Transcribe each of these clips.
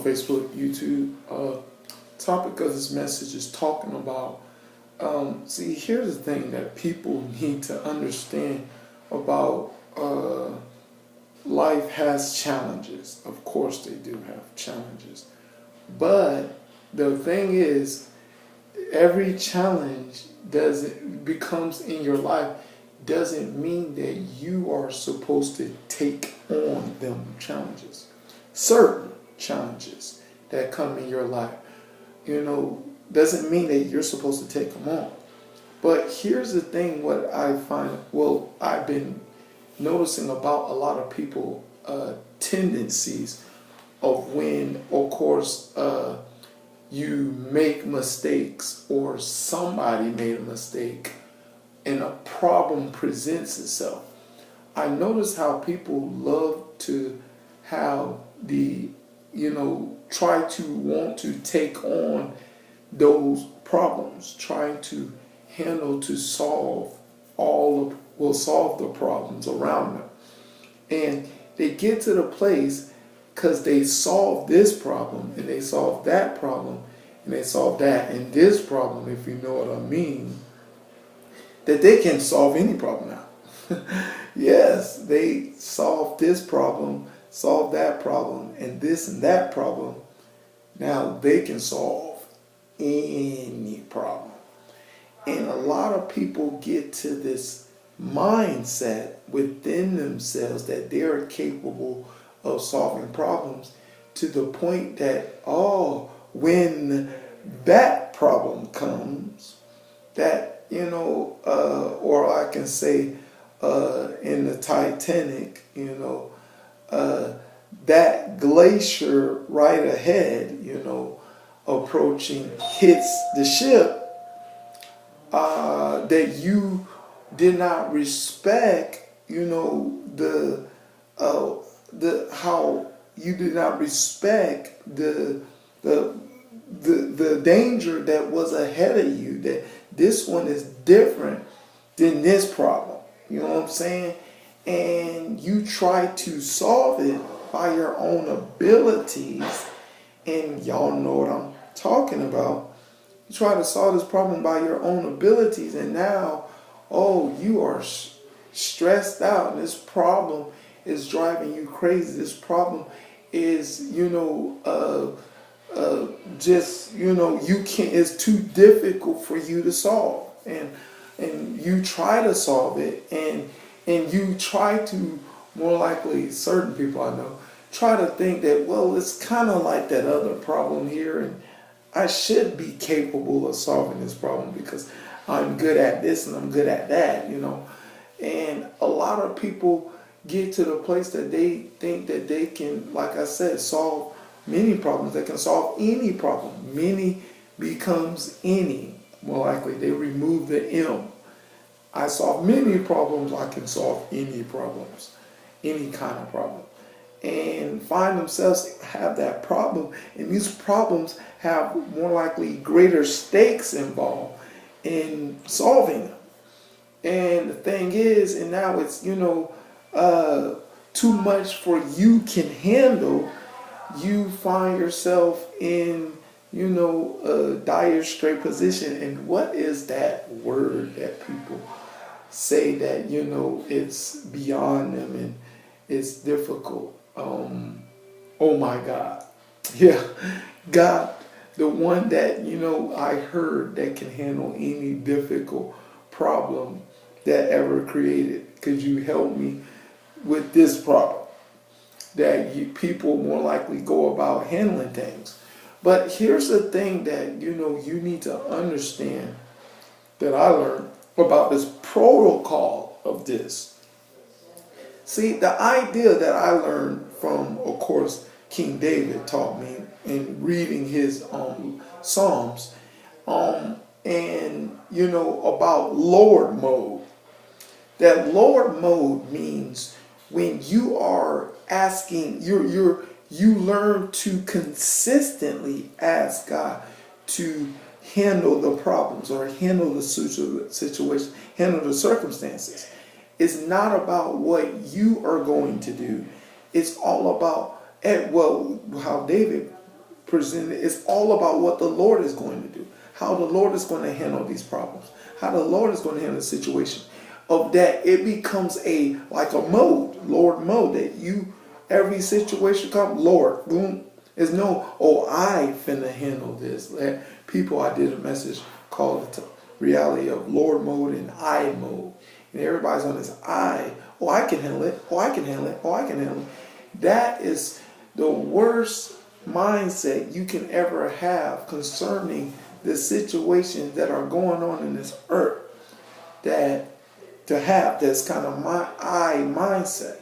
Facebook, YouTube. Topic of this message is talking about. See, here's the thing that people need to understand about life has challenges. Of course, they do have challenges, but the thing is, every challenge becomes in your life doesn't mean that you are supposed to take on them challenges. Certain challenges that come in your life, doesn't mean that you're supposed to take them on. But here's the thing, what I find, I've been noticing about a lot of people, tendencies of when, of course, you make mistakes or somebody made a mistake and a problem presents itself. I notice how people love to have try to want to take on those problems, trying to solve the problems around them. And they get to the place because they solve this problem and they solve that problem and they solve that and this problem, if you know what I mean, that they can solve any problem now. Yes, they solve this problem, solve that problem, and this and that problem. Now they can solve any problem. And a lot of people get to this mindset within themselves that they're capable of solving problems to the point that, when that problem comes, that, or I can say in the Titanic, that glacier right ahead, approaching hits the ship, that you did not respect, how you did not respect the danger that was ahead of you, that this one is different than this problem. You know what I'm saying? And you try to solve it by your own abilities, and y'all know what I'm talking about. You try to solve this problem by your own abilities, and now, you are stressed out, and this problem is driving you crazy. This problem is, it's too difficult for you to solve, and you try to solve it, and you try to, more likely, certain people I know try to think that, it's kind of like that other problem here, and I should be capable of solving this problem because I'm good at this and I'm good at that, And a lot of people get to the place that they think that they can, like I said, solve many problems. They can solve any problem. Many becomes any. More likely, they remove the M. I solve many problems. I can solve any problems, any kind of problem. And find themselves have that problem. And these problems have more likely greater stakes involved in solving them. And the thing is, and now it's, too much for you can handle. You find yourself in, a dire straight position. And what is that word that people say that, it's beyond them and it's difficult? Oh my God. Yeah. God, the one that, I heard that can handle any difficult problem that ever created. Could you help me with this problem? That people more likely go about handling things. But here's the thing that, you need to understand that I learned about this protocol of this. See, the idea that I learned from, of course, King David taught me in reading his Psalms, and, about Lord mode. That Lord mode means when you are asking, you learn to consistently ask God to handle the problems or handle the situation, handle the circumstances. It's not about what you are going to do. It's all about, how David presented. It's all about what the Lord is going to do, how the Lord is going to handle these problems, how the Lord is going to handle the situation. Of that, it becomes like a mode, Lord mode, that every situation comes, Lord, boom. There's no, oh, I finna handle this. I did a message called the reality of Lord mode and I mode. And everybody's on this I. Oh, I can handle it. Oh, I can handle it. Oh, I can handle it. That is the worst mindset you can ever have concerning the situations that are going on in this earth. That to have this kind of I mindset.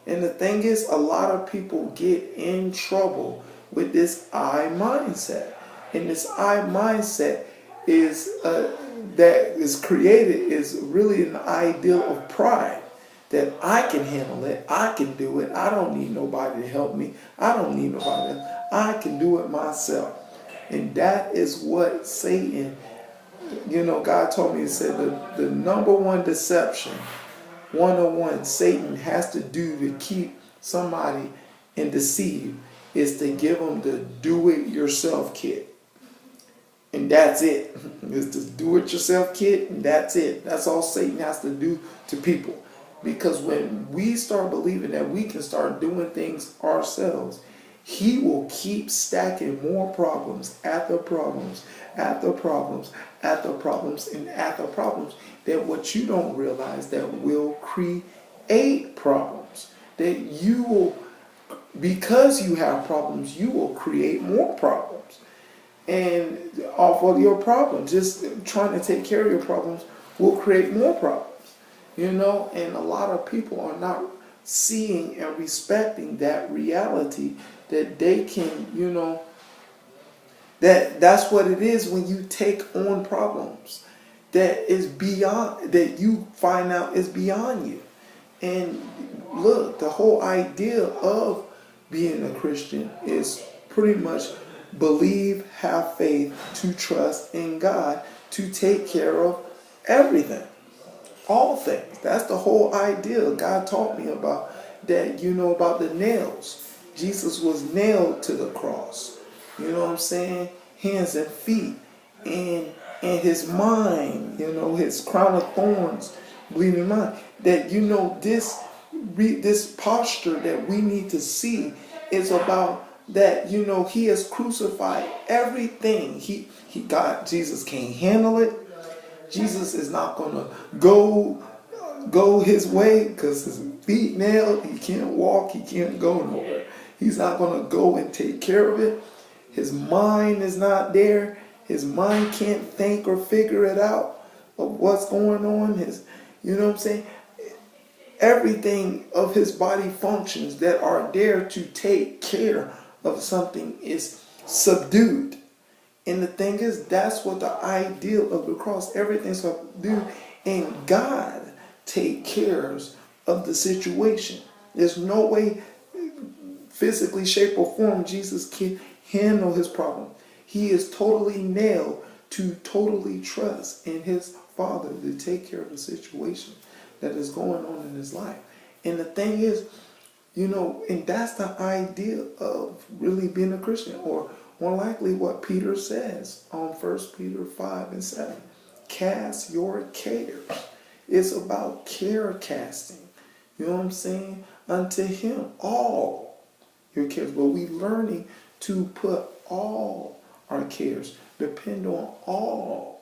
And the thing is, a lot of people get in trouble with this I mindset. And this I mindset is that is created is really an ideal of pride. That I can handle it, I can do it, I don't need nobody to help me, I don't need nobody else, I can do it myself. And that is what Satan, God told me, he said the number one deception, 101, Satan has to do to keep somebody and deceive is to give them the do-it-yourself kit. And that's it. It's the do-it-yourself kit, and that's it. That's all Satan has to do to people. Because when we start believing that we can start doing things ourselves, he will keep stacking more problems after problems, after problems, after problems, and after problems, that what you don't realize that will create problems. That you will, because you have problems, you will create more problems. And off of your problems, just trying to take care of your problems will create more problems. And a lot of people are not seeing and respecting that reality that they can, that's what it is when you take on problems that is beyond, that you find out is beyond you. And look, the whole idea of being a Christian is pretty much believe, have faith, to trust in God, to take care of everything. All things. That's the whole idea. God taught me about that, about the nails. Jesus was nailed to the cross. You know what I'm saying? Hands and feet. And his mind, his crown of thorns, bleeding mind. That, this posture that we need to see is about that, he has crucified everything. Jesus can't handle it. Jesus is not going to go his way because his feet nailed. He can't walk. He can't go nowhere. He's not going to go and take care of it. His mind is not there. His mind can't think or figure it out of what's going on. You know what I'm saying? Everything of his body functions that are there to take care of something is subdued. And the thing is, that's what the ideal of the cross, everything's subdued, and God take care of the situation. There's no way, physically, shape, or form, Jesus can handle his problem. He is totally nailed to totally trust in his Father to take care of the situation that is going on in his life. And the thing is, and that's the idea of really being a Christian, or more likely what Peter says on 1 Peter 5:7. Cast your cares. It's about care casting. You know what I'm saying? Unto him, all your cares. But we learning to put all our cares, depend on all.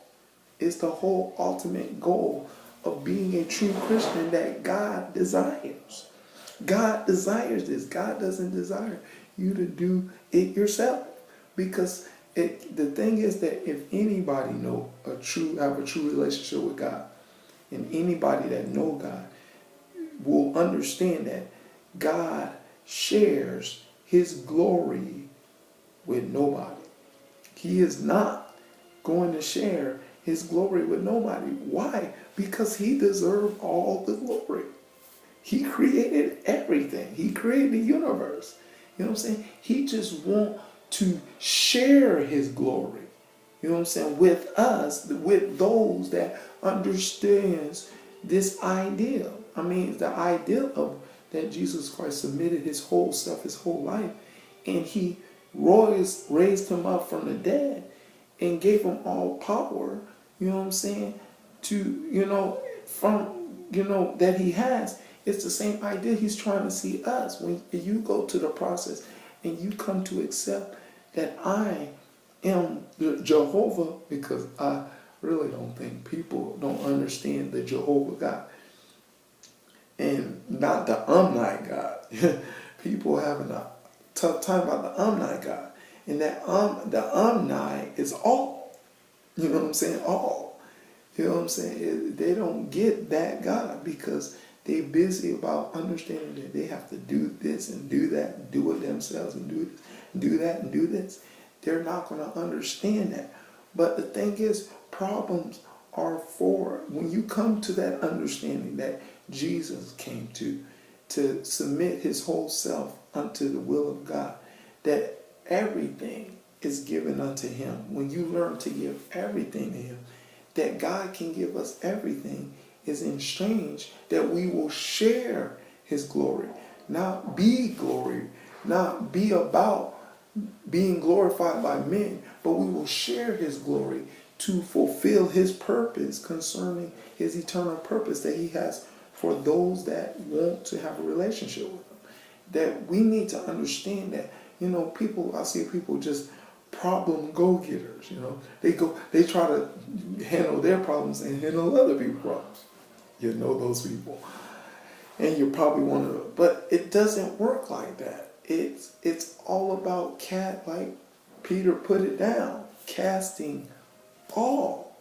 It's the whole ultimate goal of being a true Christian that God desires. God desires this. God doesn't desire you to do it yourself. Because the thing is that if anybody have a true relationship with God, and anybody that know God will understand that God shares his glory with nobody. He is not going to share his glory with nobody. Why? Because he deserves all the glory. He created everything. He created the universe. You know what I'm saying? He just wants to share his glory, you know what I'm saying, with us, with those that understands this idea. I mean, the idea of that Jesus Christ submitted his whole self, his whole life, and he raised him up from the dead and gave him all power, you know what I'm saying, to, that he has. It's the same idea he's trying to see us. When you go to the process and you come to accept that I am the Jehovah, because I really don't think people don't understand the Jehovah God and not the Omni God. People having a tough time about the Omni God. And that the Omni is all. You know what I'm saying? All. You know what I'm saying? They don't get that God because they busy about understanding that they have to do this and do that, and do it themselves and do this, do that and do this. They're not going to understand that. But the thing is, problems are for when you come to that understanding that Jesus came to submit his whole self unto the will of God, that everything is given unto him. When you learn to give everything to him, that God can give us everything, is in exchange that we will share his glory, not be glory, not be about being glorified by men, but we will share his glory to fulfill his purpose concerning his eternal purpose that he has for those that want to have a relationship with him. That we need to understand that, I see people just problem go-getters, they try to handle their problems and handle other people's problems. You know those people. And you're probably one of them. But it doesn't work like that. It's all about like Peter put it down, casting all.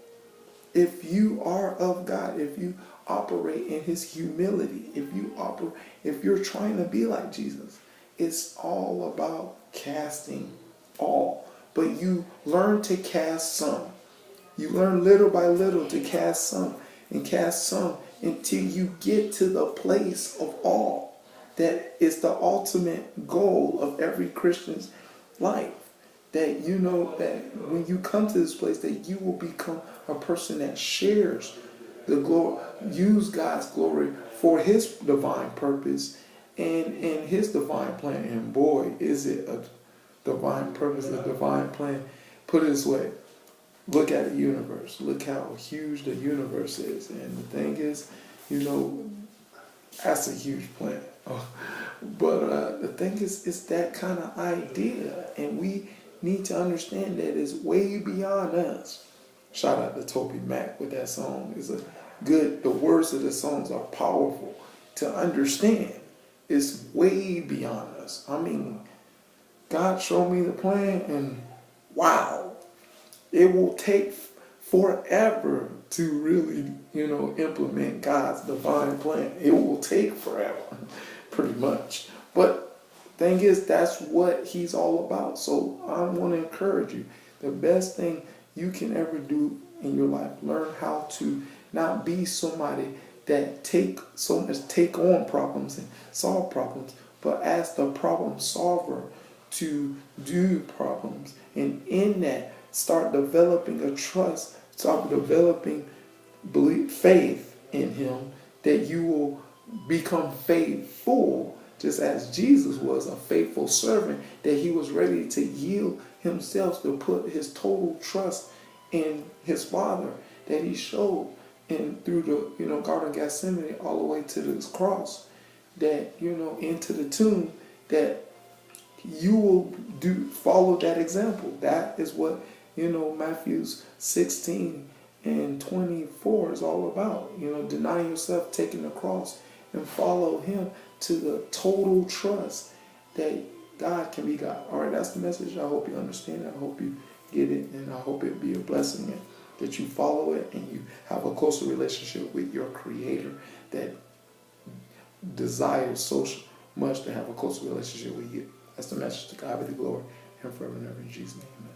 If you are of God, if you operate in his humility, if you're trying to be like Jesus, it's all about casting all. But you learn to cast some. You learn little by little to cast some and cast some until you get to the place of all. That is the ultimate goal of every Christian's life. That that when you come to this place, that you will become a person that shares the glory, use God's glory for his divine purpose and his divine plan. And boy, is it a divine purpose, a divine plan. Put it this way. Look at the universe. Look how huge the universe is. And the thing is, that's a huge plan. But the thing is, it's that kind of idea. And we need to understand that it's way beyond us. Shout out to Toby Mac with that song. The words of the songs are powerful to understand. It's way beyond us. I mean, God showed me the plan and wow. It will take forever to really, implement God's divine plan. It will take forever, pretty much. But thing is, that's what he's all about. So I want to encourage you. The best thing you can ever do in your life, learn how to not be somebody that take on problems and solve problems, but ask the problem solver to do problems. And in that, start developing a trust, start developing faith in him, that you will become faithful, just as Jesus was a faithful servant, that he was ready to yield himself, to put his total trust in his Father, that he showed through the Garden of Gethsemane all the way to this cross, that into the tomb, that you will follow that example. That is what Matthew 16 and 24 is all about. Deny yourself, taking the cross, and follow him to the total trust that God can be God. All right, that's the message. I hope you understand it. I hope you get it, and I hope it be a blessing, and that you follow it and you have a closer relationship with your Creator that desires so much to have a closer relationship with you. That's the message. To God be the glory, and forever and ever in Jesus' name. Amen.